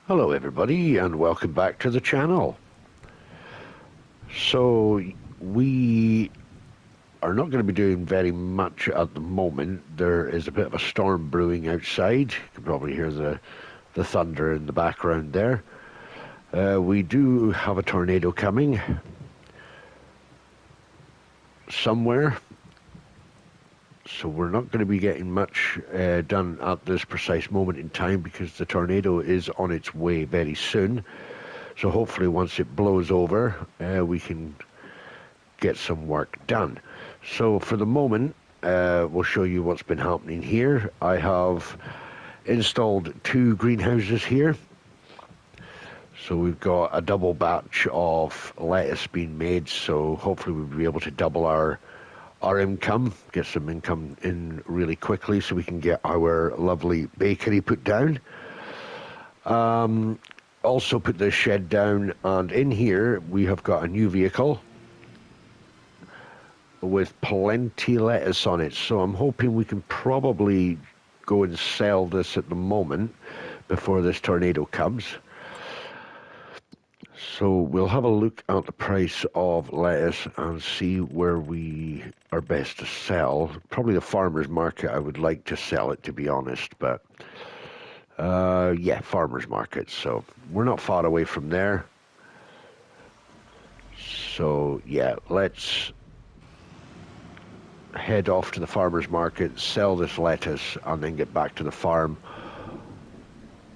Hello everybody and welcome back to the channel. So we are not going to be doing very much at the moment. There is a bit of a storm brewing outside. You can probably hear the thunder in the background there. We do have a tornado coming somewhere. So we're not going to be getting much done at this precise moment in time because the tornado is on its way very soon. So hopefully once it blows over, we can get some work done. So for the moment, we'll show you what's been happening here. I have installed 2 greenhouses here. So we've got a double batch of lettuce being made, so hopefully we'll be able to double our income, get some income in really quickly so we can get our lovely bakery put down. Also put the shed down, and in here we have got a new vehicle with plenty lettuce on it, so I'm hoping we can probably go and sell this at the moment before this tornado comes. So we'll have a look at the price of lettuce and see where we are best to sell. Probably the farmer's market I would like to sell it, to be honest, but yeah, farmer's market. So we're not far away from there. So yeah, let's head off to the farmer's market, sell this lettuce, and then get back to the farm,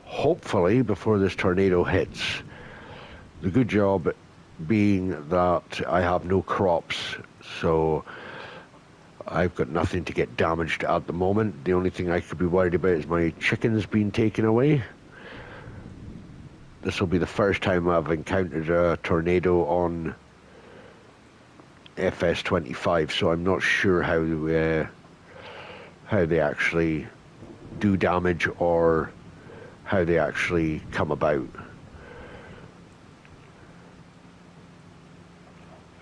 hopefully before this tornado hits. The good job being that I have no crops, so I've got nothing to get damaged at the moment. The only thing I could be worried about is my chickens being taken away. This will be the first time I've encountered a tornado on Fs25, so I'm not sure how they actually do damage or how they actually come about.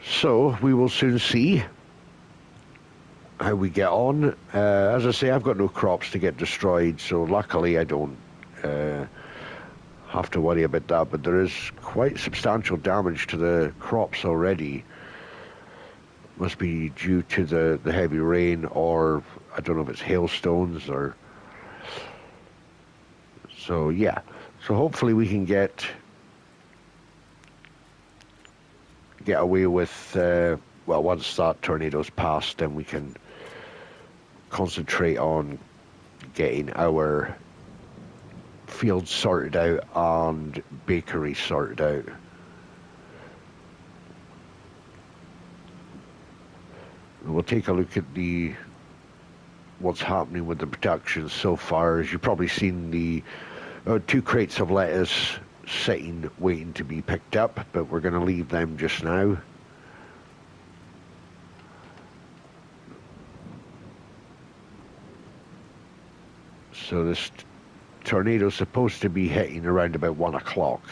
So we will soon see how we get on. As I say, I've got no crops to get destroyed, so luckily I don't have to worry about that, but there is quite substantial damage to the crops already. Must be due to the heavy rain, or I don't know if it's hailstones or... So yeah, so hopefully we can get away with, well, once that tornado's passed, then we can concentrate on getting our fields sorted out and bakery sorted out. We'll take a look at what's happening with the production so far. As you've probably seen, the 2 crates of lettuce sitting waiting to be picked up, but we're going to leave them just now. So this tornado is supposed to be hitting around about 1 o'clock.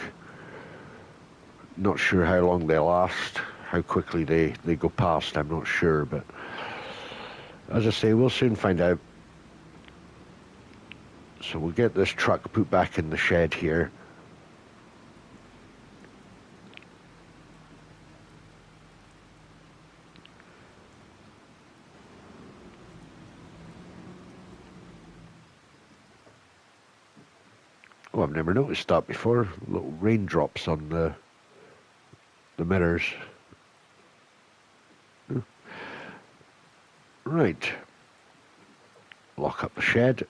Not sure how long they last, how quickly they go past, I'm not sure, but as I say, we'll soon find out. So we'll get this truck put back in the shed here. Oh, I've never noticed that before. Little raindrops on the mirrors. Right. Lock up the shed.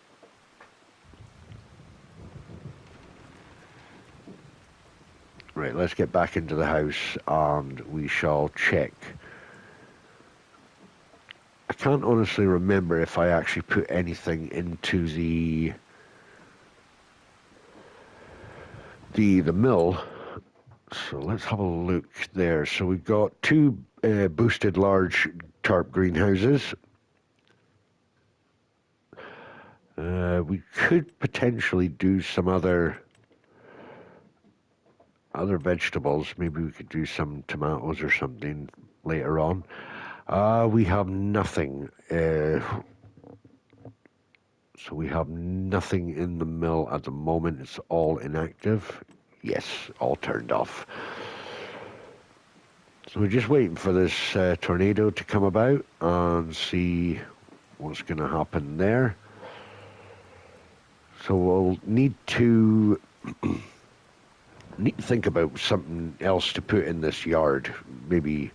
Right, let's get back into the house and we shall check. I can't honestly remember if I actually put anything into the mill. So let's have a look there. So we've got 2 boosted large tarp greenhouses. We could potentially do some other vegetables. Maybe we could do some tomatoes or something later on. We have nothing. So we have nothing in the mill at the moment. It's all inactive. Yes, all turned off. So we're just waiting for this tornado to come about and see what's going to happen there. So we'll need to think about something else to put in this yard. Maybe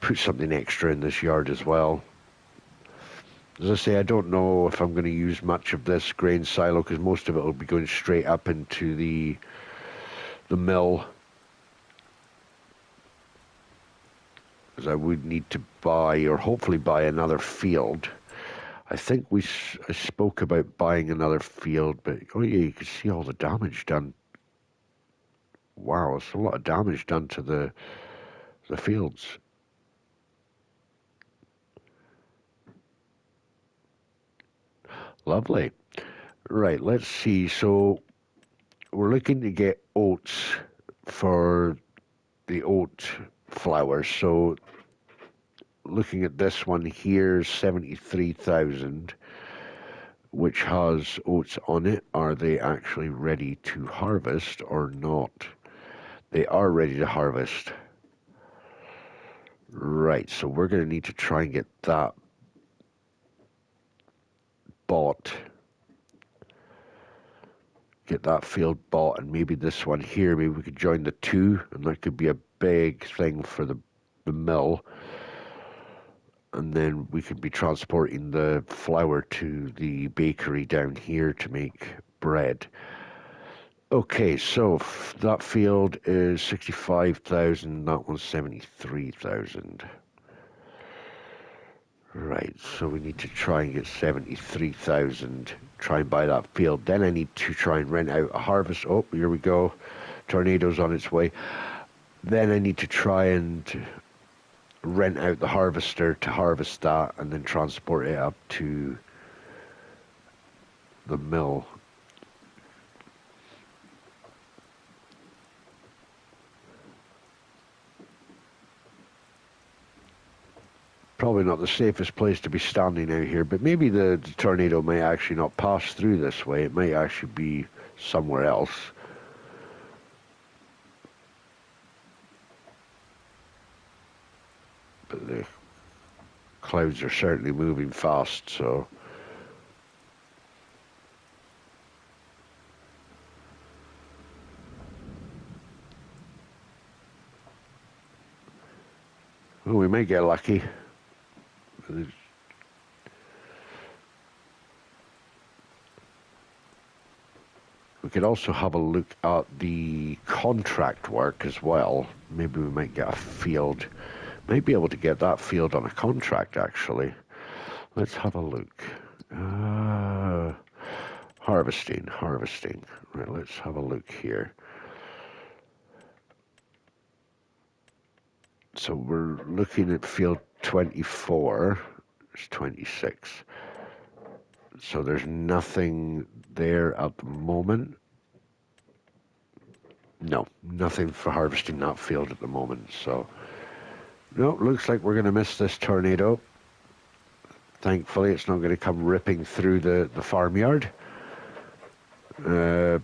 put something extra in this yard as well. As I say, I don't know if I'm going to use much of this grain silo because most of it will be going straight up into the mill. Because I would need to buy, or hopefully buy, another field. I think I spoke about buying another field, but oh yeah, you can see all the damage done. Wow, it's a lot of damage done to the fields. Lovely. Right, let's see. So we're looking to get oats for the oat flowers. So looking at this one here, 73,000, which has oats on it. Are they actually ready to harvest or not? They are ready to harvest. Right, so we're going to need to try and get that bought. Get that field bought, and maybe this one here, maybe we could join the two, and that could be a big thing for the mill. And then we could be transporting the flour to the bakery down here to make bread. Okay, so that field is 65,000, that one's 73,000. Right, so we need to try and get 73,000, try and buy that field. Then I need to try and rent out a harvest. Oh, here we go. Tornado's on its way. Then I need to try and rent out the harvester to harvest that and then transport it up to the mill. Probably not the safest place to be standing out here, but maybe the tornado may actually not pass through this way. It may actually be somewhere else. But the clouds are certainly moving fast, so... Oh, we may get lucky. We could also have a look at the contract work as well. Maybe we might get a field. Might be able to get that field on a contract, actually. Let's have a look. Harvesting. Right, let's have a look here. So we're looking at field 24. It's 26. So there's nothing there at the moment. No, nothing for harvesting that field at the moment. So, no, looks like we're going to miss this tornado. Thankfully, it's not going to come ripping through the farmyard and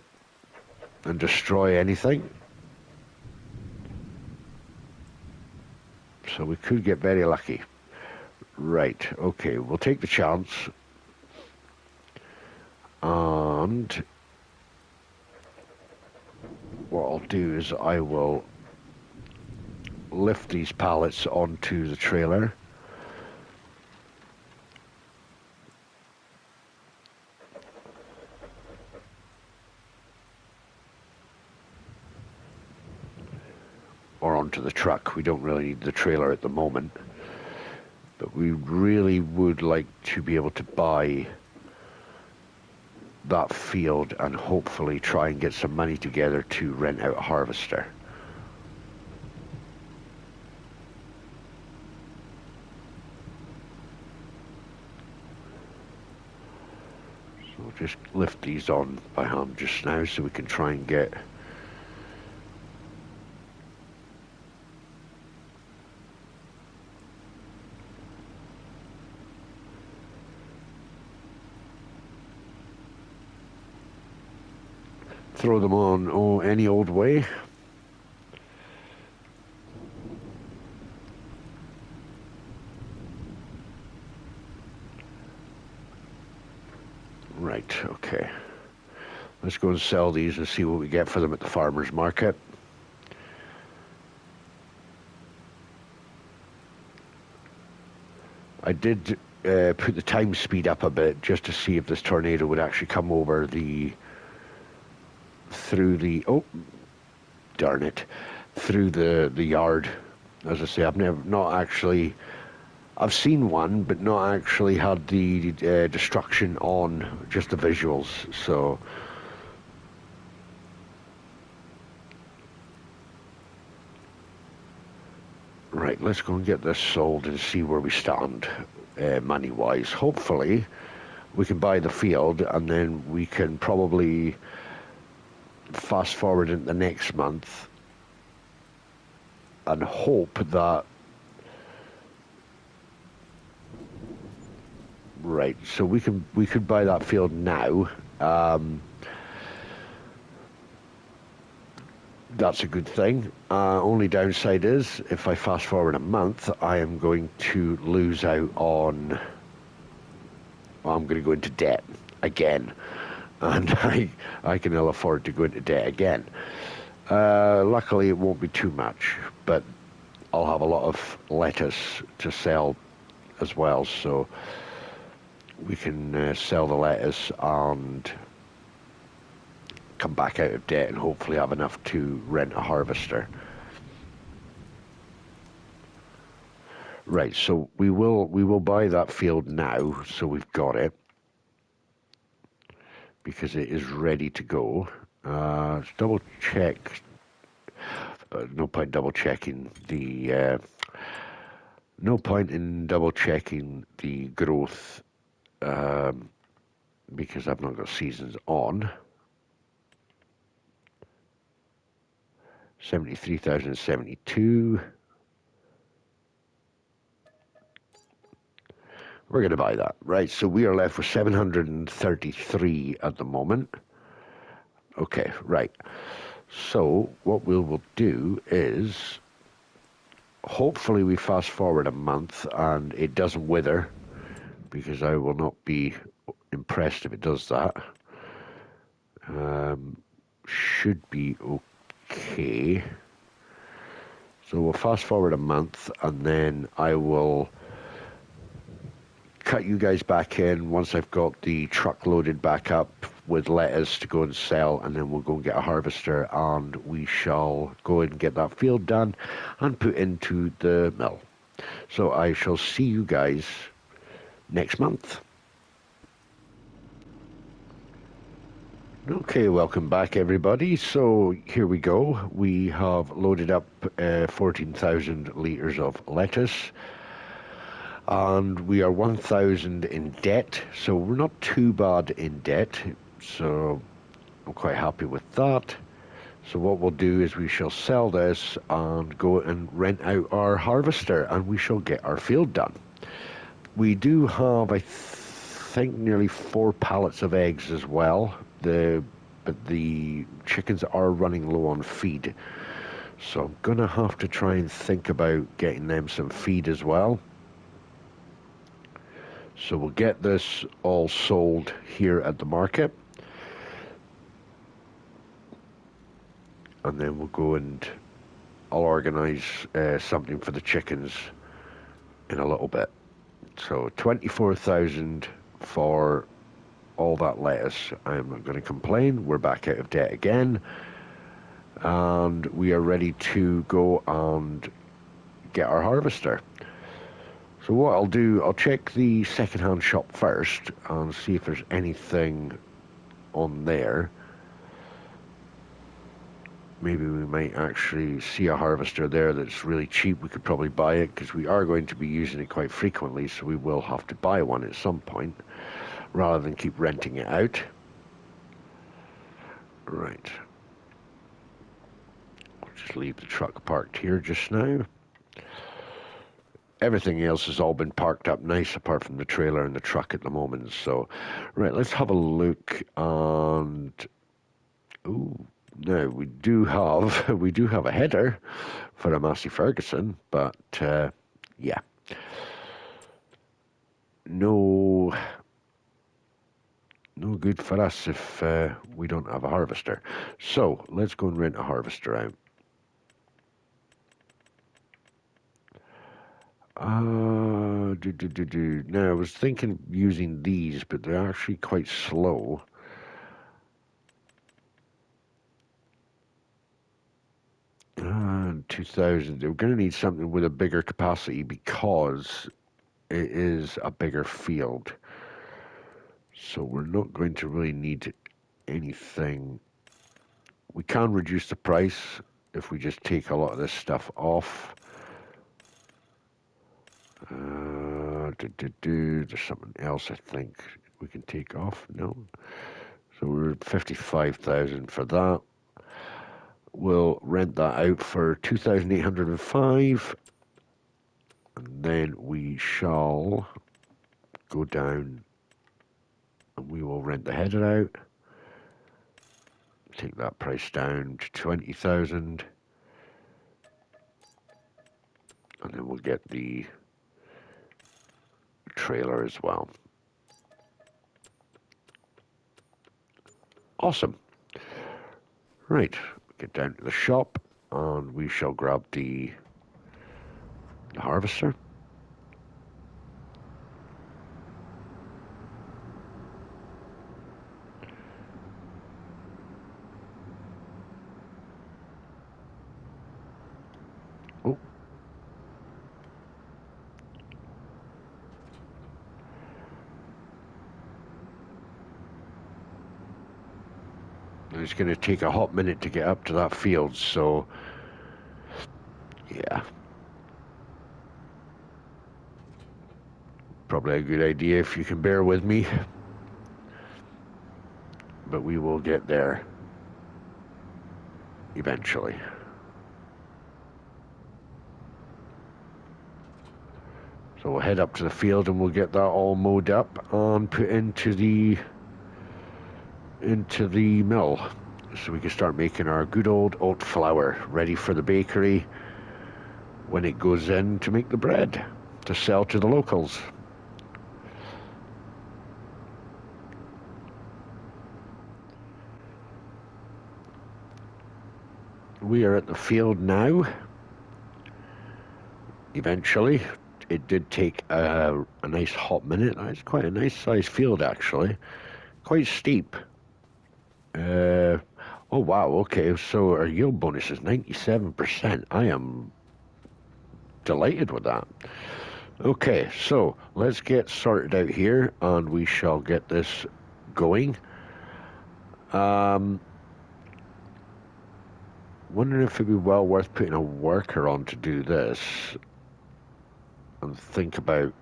destroy anything. So we could get very lucky. Right, okay, we'll take the chance. And what I'll do is I will lift these pallets onto the trailer. Or onto the truck. We don't really need the trailer at the moment. But we really would like to be able to buy that field and hopefully try and get some money together to rent out a harvester. So we'll just lift these on by hand just now so we can try and get throw them on any old way. Right, okay. Let's go and sell these and see what we get for them at the farmer's market. I did put the time speed up a bit just to see if this tornado would actually come over through the yard. As I say, I've seen one, but not actually had the destruction on, just the visuals. So right, let's go and get this sold and see where we stand money-wise. Hopefully, we can buy the field, and then we can probably fast forward into the next month and hope that. Right, so we could buy that field now. That's a good thing. Only downside is, if I fast forward a month, I am going to lose out on. Well, I'm going to go into debt again, and I can ill afford to go into debt again. Luckily, it won't be too much, but I'll have a lot of lettuce to sell as well, so we can sell the lettuce and come back out of debt and hopefully have enough to rent a harvester. Right, so we will buy that field now, so we've got it, because it is ready to go. Let's double check. No point double checking the. No point in double checking the growth, because I've not got seasons on. 73,072. We're going to buy that. Right, so we are left with 733 at the moment. Okay, right. So what we will do is, hopefully we fast forward a month and it doesn't wither, because I will not be impressed if it does that. Should be okay. So we'll fast forward a month, and then I will cut you guys back in once I've got the truck loaded back up with lettuce to go and sell, and then we'll go and get a harvester, and we shall go and get that field done and put into the mill. So I shall see you guys next month. Okay, welcome back everybody. So here we go. We have loaded up 14,000 litres of lettuce, and we are 1,000 in debt, so we're not too bad in debt, so I'm quite happy with that. So what we'll do is we shall sell this and go and rent out our harvester, and we shall get our field done. We do have, I think, nearly 4 pallets of eggs as well, but the chickens are running low on feed, so I'm gonna have to try and think about getting them some feed as well. So we'll get this all sold here at the market, and then we'll go and I'll organise something for the chickens in a little bit. So 24,000 for all that lettuce. I'm not going to complain. We're back out of debt again, and we are ready to go and get our harvester. So what I'll do, I'll check the second-hand shop first and see if there's anything on there. Maybe we might actually see a harvester there that's really cheap. We could probably buy it, because we are going to be using it quite frequently, so we will have to buy one at some point, rather than keep renting it out. Right. I'll just leave the truck parked here just now. Everything else has all been parked up nice, apart from the trailer and the truck at the moment. So, right, let's have a look and Ooh, now we do have a header for a Massey Ferguson, but yeah, no good for us if we don't have a harvester. So let's go and rent a harvester out. Now I was thinking of using these, but they're actually quite slow. 2000. We're going to need something with a bigger capacity because it is a bigger field. So we're not going to really need anything. We can reduce the price if we just take a lot of this stuff off. There's something else I think we can take off. No. So we're at 55,000 for that. We'll rent that out for 2,805. And then we shall go down and we will rent the header out. Take that price down to 20,000. And then we'll get the trailer as well. Awesome. Right, get down to the shop and we shall grab the harvester. Oh. It's going to take a hot minute to get up to that field, so yeah. Probably a good idea if you can bear with me. But we will get there eventually. So we'll head up to the field and we'll get that all mowed up and put into the mill. So we can start making our good old oat flour ready for the bakery when it goes in to make the bread to sell to the locals. We are at the field now. Eventually, it did take a nice hot minute. It's quite a nice sized field actually, quite steep. Oh wow, okay, so our yield bonus is 97%. I am delighted with that. Okay, so let's get sorted out here and we shall get this going. Wondering if it'd be well worth putting a worker on to do this and think about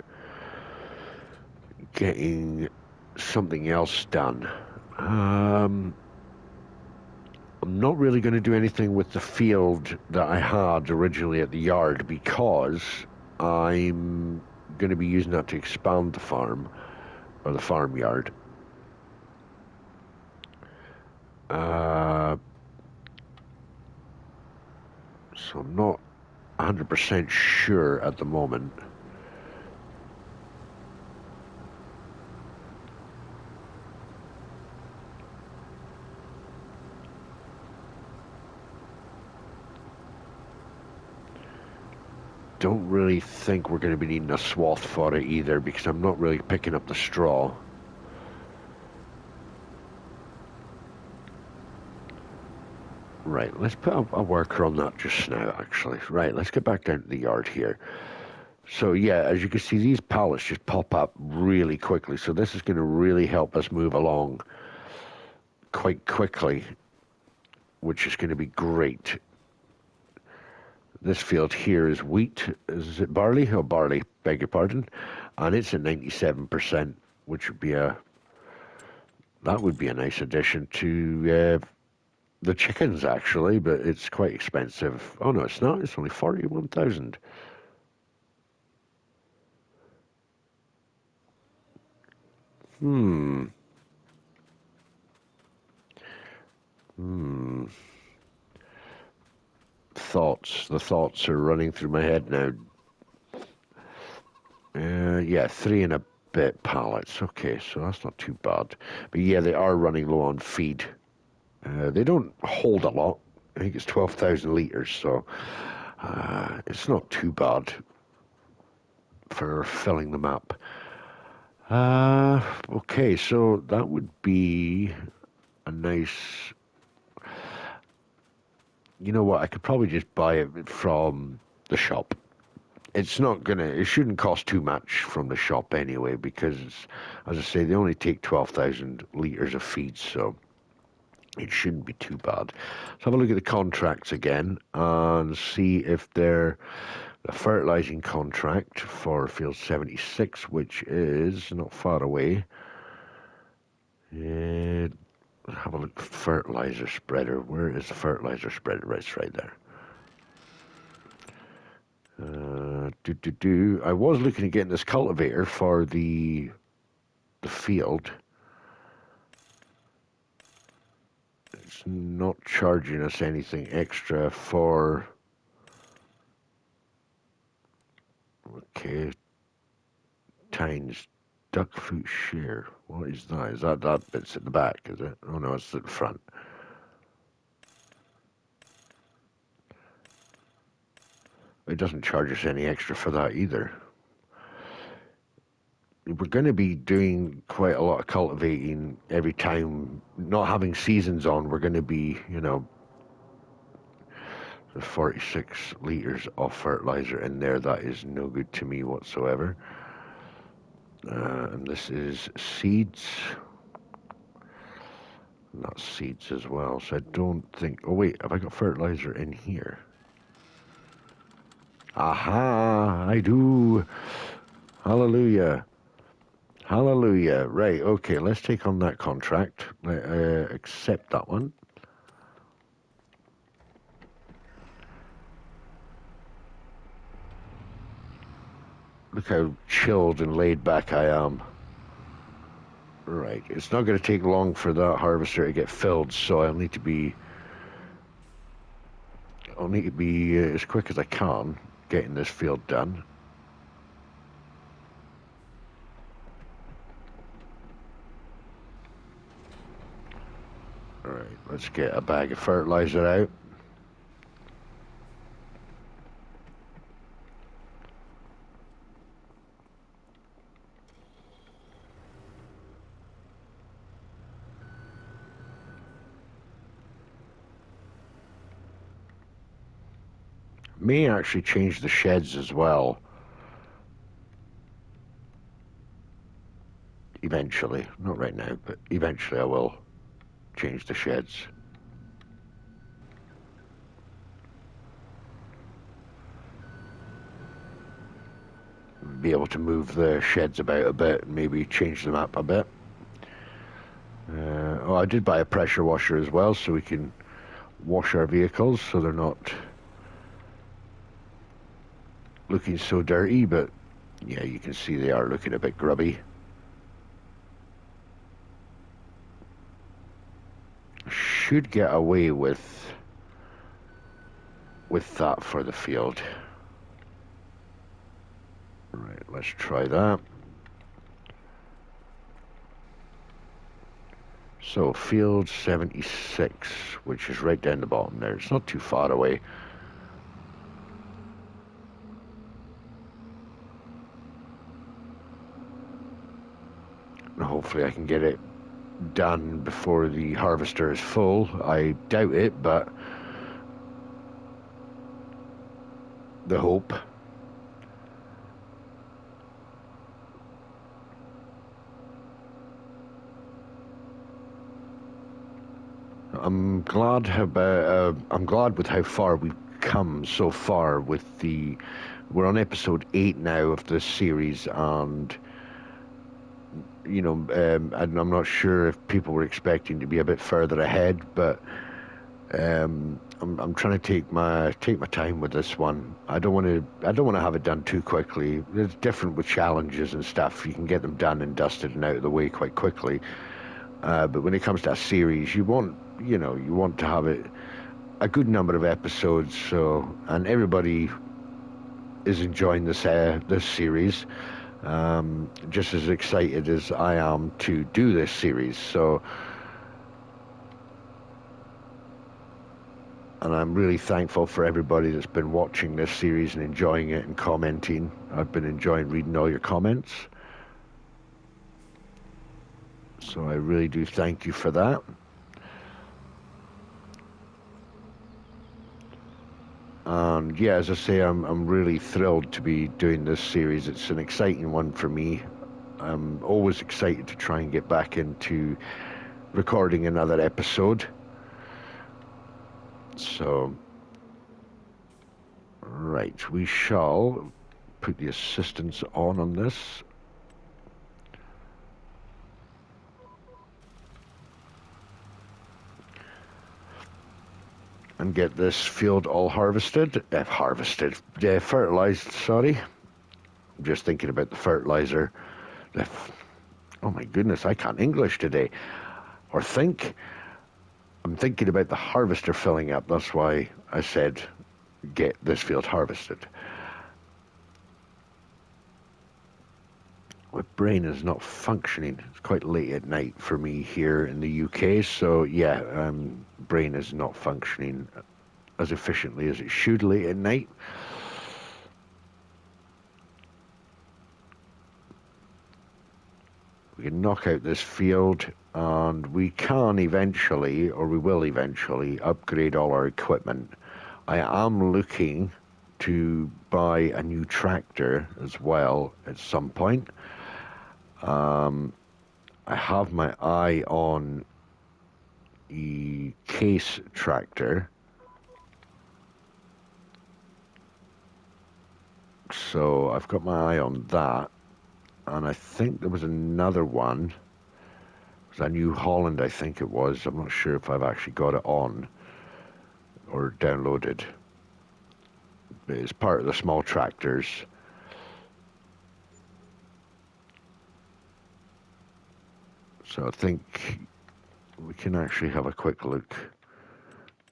getting something else done. I'm not really going to do anything with the field that I had originally at the yard because I'm going to be using that to expand the farm, or the farmyard. So I'm not 100% sure at the moment. Don't really think we're going to be needing a swath for it either because I'm not really picking up the straw. Right, let's put a worker on that just now actually. Right, let's get back down to the yard here. So yeah, as you can see, these pallets just pop up really quickly. So this is going to really help us move along quite quickly, which is going to be great. This field here is wheat. Is it barley? Oh, barley, beg your pardon. And it's at 97%, which would be that would be a nice addition to the chickens, actually, but it's quite expensive. Oh, no, it's not. It's only 41,000. Hmm. Thoughts. The thoughts are running through my head now. Yeah, 3 and a bit pallets. Okay, so that's not too bad. But yeah, they are running low on feed. They don't hold a lot. I think it's 12,000 litres, so it's not too bad for filling them up. Okay, so that would be a nice... You know what, I could probably just buy it from the shop. It's not gonna, it shouldn't cost too much from the shop anyway, because, as I say, they only take 12,000 litres of feed, so it shouldn't be too bad. Let's have a look at the contracts again and see if they're the fertilizing contract for field 76, which is not far away. Have a look. Fertilizer spreader. Where is the fertilizer spreader? Right, it's right there. I was looking at getting this cultivator for the field. It's not charging us anything extra for... Okay. Tines duck fruit share. What is that? Is that bit's at the back, is it? Oh no, it's at the front. It doesn't charge us any extra for that either. We're going to be doing quite a lot of cultivating every time. Not having seasons on, we're going to be, 46 litres of fertilizer in there. That is no good to me whatsoever. And this is seeds. And that's seeds as well. So I don't think... Oh wait, have I got fertilizer in here? Aha, I do. Hallelujah. Hallelujah. Right, okay, let's take on that contract. Accept that one. Look how chilled and laid back I am. Right, it's not going to take long for that harvester to get filled, so I'll need to be as quick as I can getting this field done. Alright, let's get a bag of fertilizer out. May actually change the sheds as well. Eventually. Not right now, but eventually I will change the sheds. Be able to move the sheds about a bit and maybe change them up a bit. Oh, I did buy a pressure washer as well, so we can wash our vehicles so they're not looking so dirty, but yeah, you can see they are looking a bit grubby. Should get away with that for the field. Right, let's try that. So, field 76, which is right down the bottom there. It's not too far away. And hopefully I can get it done before the harvester is full. I doubt it, but the hope. I'm glad with how far we've come so far with we're on episode 8 now of this series, and and I'm not sure if people were expecting to be a bit further ahead, but I'm trying to take my time with this one. I don't want to have it done too quickly. It's different with challenges and stuff. You can get them done and dusted and out of the way quite quickly. But when it comes to a series, you want you know, you want to have it a good number of episodes, so, and everybody is enjoying this series, just as excited as I am to do this series. So, and I'm really thankful for everybody that's been watching this series and enjoying it and commenting. I've been enjoying reading all your comments, so I really do thank you for that. And yeah, as I say, I'm really thrilled to be doing this series. It's an exciting one for me. I'm always excited to try and get back into recording another episode. So, right, we shall put the assistance on this. And get this field all fertilized, sorry. I'm just thinking about the fertilizer. Oh my goodness, I can't English today. Or think. I'm thinking about the harvester filling up. That's why I said get this field harvested. My brain is not functioning. It's quite late at night for me here in the UK, so yeah, brain is not functioning as efficiently as it should late at night. We can knock out this field, and we can eventually, or we will eventually, upgrade all our equipment. I am looking to buy a new tractor as well at some point. I have my eye on a case tractor. So I've got my eye on that. And I think there was another one. It was a New Holland, I think it was. I'm not sure if I've actually got it on or downloaded. But it's part of the small tractors. So I think we can actually have a quick look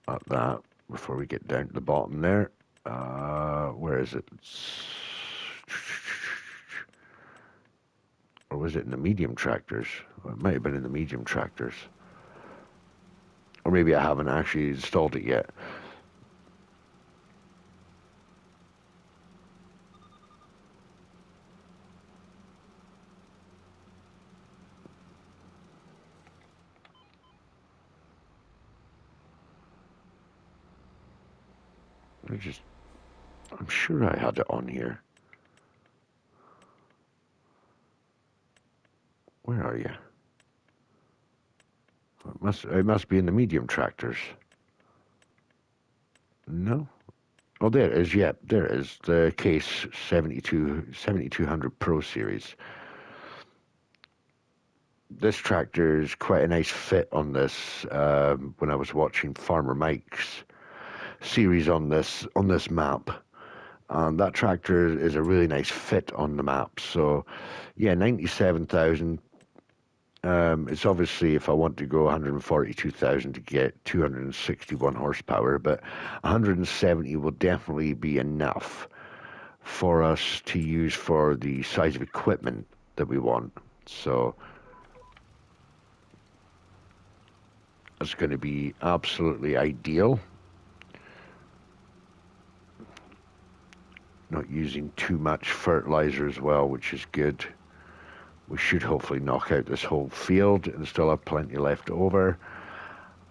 at that before we get down to the bottom there. Where is it? Or was it in the medium tractors? Well, it might have been in the medium tractors. Or maybe I haven't actually installed it yet. I'm sure I had it on here. Where are you? It must be in the medium tractors. No? Oh, there it is. Yeah, there it is. The Case 7200 Pro Series. This tractor is quite a nice fit on this. When I was watching Farmer Mike's series on this map, and that tractor is a really nice fit on the map. So, yeah, 97,000. It's obviously, if I want to go 142,000 to get 261 horsepower, but 170 will definitely be enough for us to use for the size of equipment that we want. So it's going to be absolutely ideal. Not using too much fertilizer as well, which is good. We should hopefully knock out this whole field and still have plenty left over.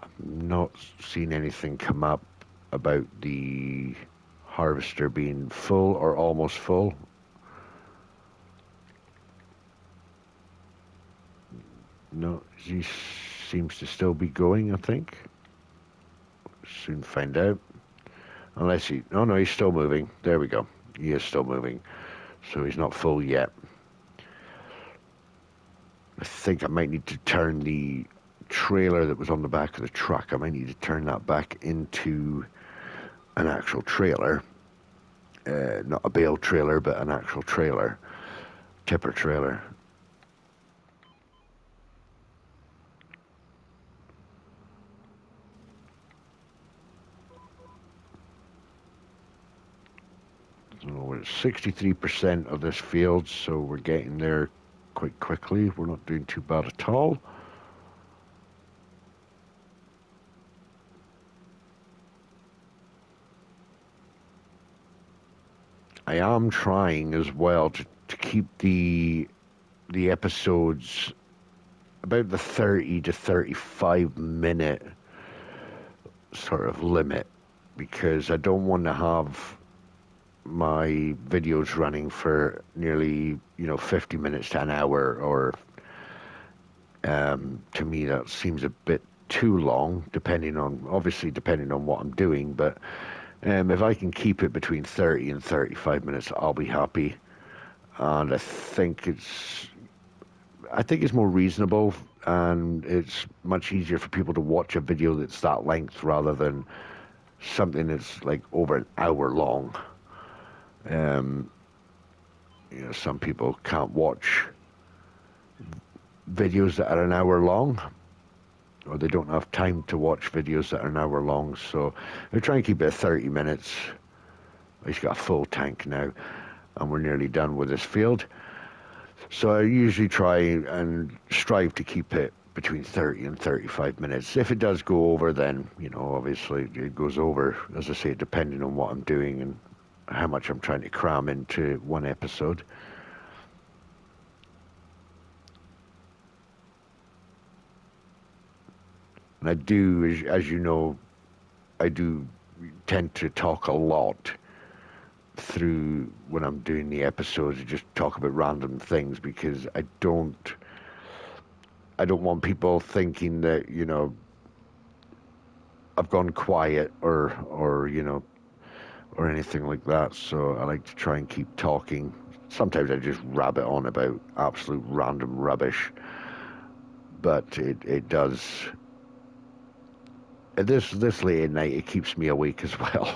I'm not seeing anything come up about the harvester being full or almost full. No, he seems to still be going, I think. Soon find out. Unless he... Oh, no, he's still moving. There we go. He is still moving. So he's not full yet. I think I might need to turn the trailer that was on the back of the truck. I might need to turn that back into an actual trailer. Not a bale trailer, but an actual trailer. Tipper trailer. Well, we're at 63% of this field, so we're getting there quite quickly. We're not doing too bad at all. I am trying as well to keep the episodes about the 30 to 35 minute sort of limit, because I don't want to have my videos running for nearly 50 minutes to an hour, or to me that seems a bit too long, depending on what I'm doing. But if I can keep it between 30 and 35 minutes, I'll be happy. And I think it's more reasonable, and it's much easier for people to watch a video that's that length rather than something that's like over an hour long. Some people can't watch videos that are an hour long, or they don't have time to watch videos that are an hour long. So I try and keep it at 30 minutes. He's got a full tank now, and we're nearly done with this field. So I usually try and strive to keep it between 30 and 35 minutes. If it does go over, then, obviously it goes over, as I say, depending on what I'm doing and how much I'm trying to cram into one episode. And I do, as you know, I do tend to talk a lot through when I'm doing the episodes. I just talk about random things, because I don't want people thinking that, I've gone quiet or anything like that. So I like to try and keep talking. Sometimes I just rabbit on about absolute random rubbish, but it does. This late at night, it keeps me awake as well,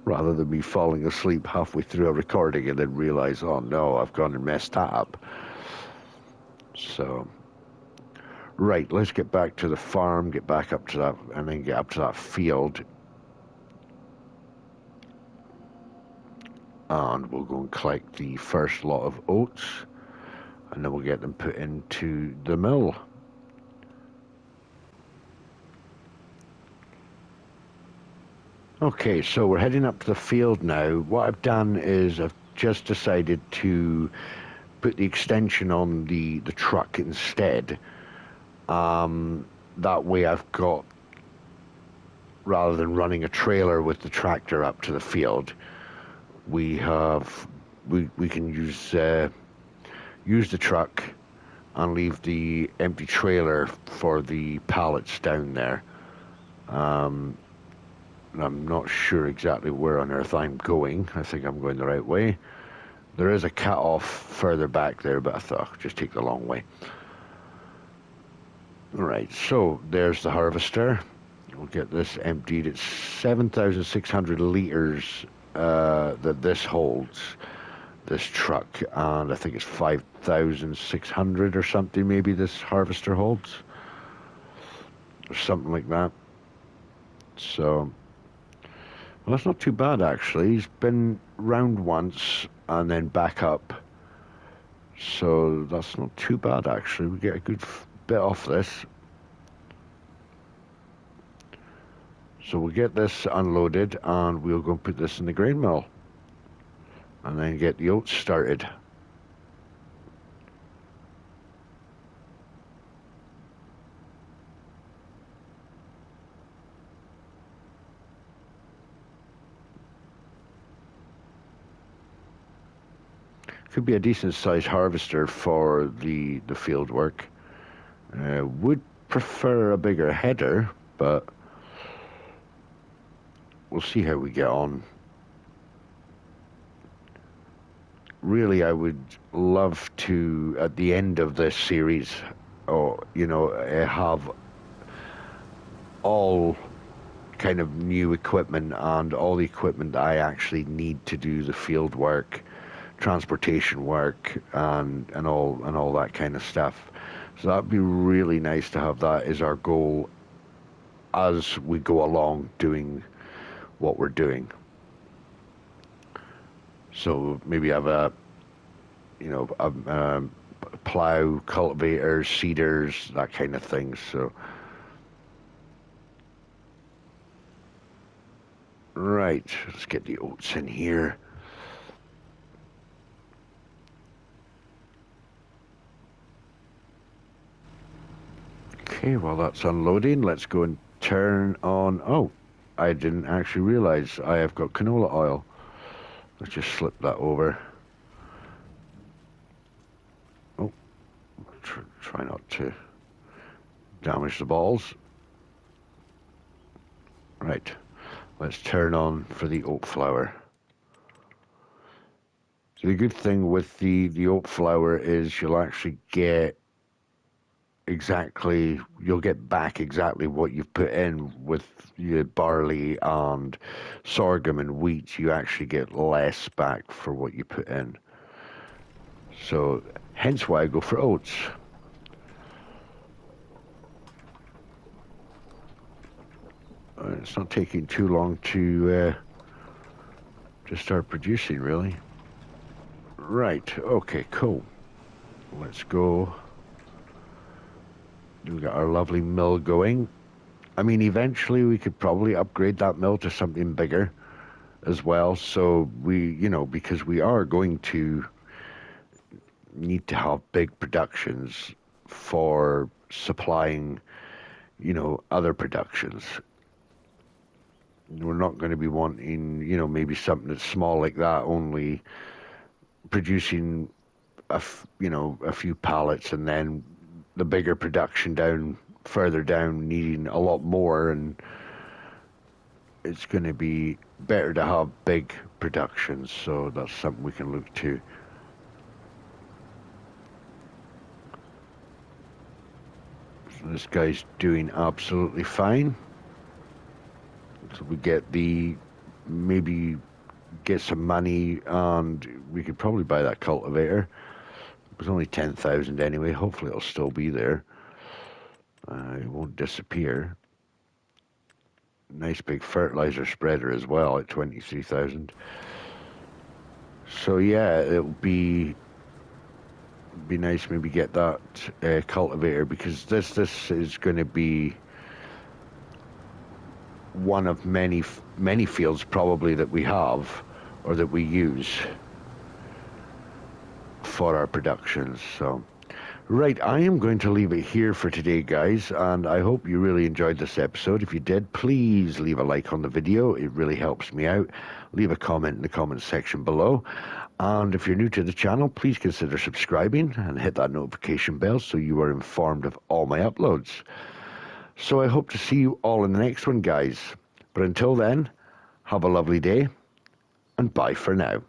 rather than me falling asleep halfway through a recording and then realize, oh no, I've gone and messed that up. So, right, let's get back to the farm, get back up to that, and then get up to that field. And we'll go and collect the first lot of oats, and then we'll get them put into the mill. Okay, so we're heading up to the field now. What I've done is I've just decided to put the extension on the truck instead. That way I've got, rather than running a trailer with the tractor up to the field, we can use the truck and leave the empty trailer for the pallets down there. I'm not sure exactly where on earth I'm going. I think I'm going the right way. There is a cut-off further back there, but I thought I'd just take the long way. Alright, so there's the harvester. We'll get this emptied. It's 7,600 litres that this holds, this truck, and I think it's 5,600 or something maybe this harvester holds, or something like that. So, well, that's not too bad actually. He's been round once and then back up, so that's not too bad actually. We get a good bit off this. So we'll get this unloaded and we'll go and put this in the grain mill and then get the oats started. Could be a decent sized harvester for the field work. Would prefer a bigger header, but we'll see how we get on. Really, I would love to, at the end of this series, have all kind of new equipment and all the equipment that I actually need to do the field work, transportation work, and all that kind of stuff. So that'd be really nice to have that as our goal as we go along doing what we're doing. So maybe have a, plow, cultivators, seeders, that kind of thing. So, right, let's get the oats in here. Okay, while that's unloading, let's go and turn on... Oh, I didn't actually realize I have got canola oil. Let's just slip that over. Oh, try not to damage the balls. Right, let's turn on for the oat flour. So the good thing with the oat flour is you'll actually get you'll get back exactly what you've put in. With your barley and sorghum and wheat, you actually get less back for what you put in. So hence why I go for oats. It's not taking too long to start producing, really. Right, okay, cool. Let's go. We got our lovely mill going. I mean, eventually we could probably upgrade that mill to something bigger as well. So because we are going to need to have big productions for supplying, other productions. We're not going to be wanting, maybe something that's small like that, only producing a few pallets, and then the bigger production further down needing a lot more. And it's going to be better to have big productions, so that's something we can look to. So this guy's doing absolutely fine. So we maybe get some money, and we could probably buy that cultivator. It was only 10,000 anyway. Hopefully it'll still be there. It won't disappear. Nice big fertilizer spreader as well at 23,000. So yeah, it'll be nice maybe get that cultivator, because this is going to be one of many fields probably that we have or that we use for our productions. So right, I am going to leave it here for today, guys, and I hope you really enjoyed this episode. If you did, please leave a like on the video. It really helps me out. Leave a comment in the comment section below. And if you're new to the channel, please consider subscribing and hit that notification bell so you are informed of all my uploads. So I hope to see you all in the next one, guys. But until then, have a lovely day, and bye for now.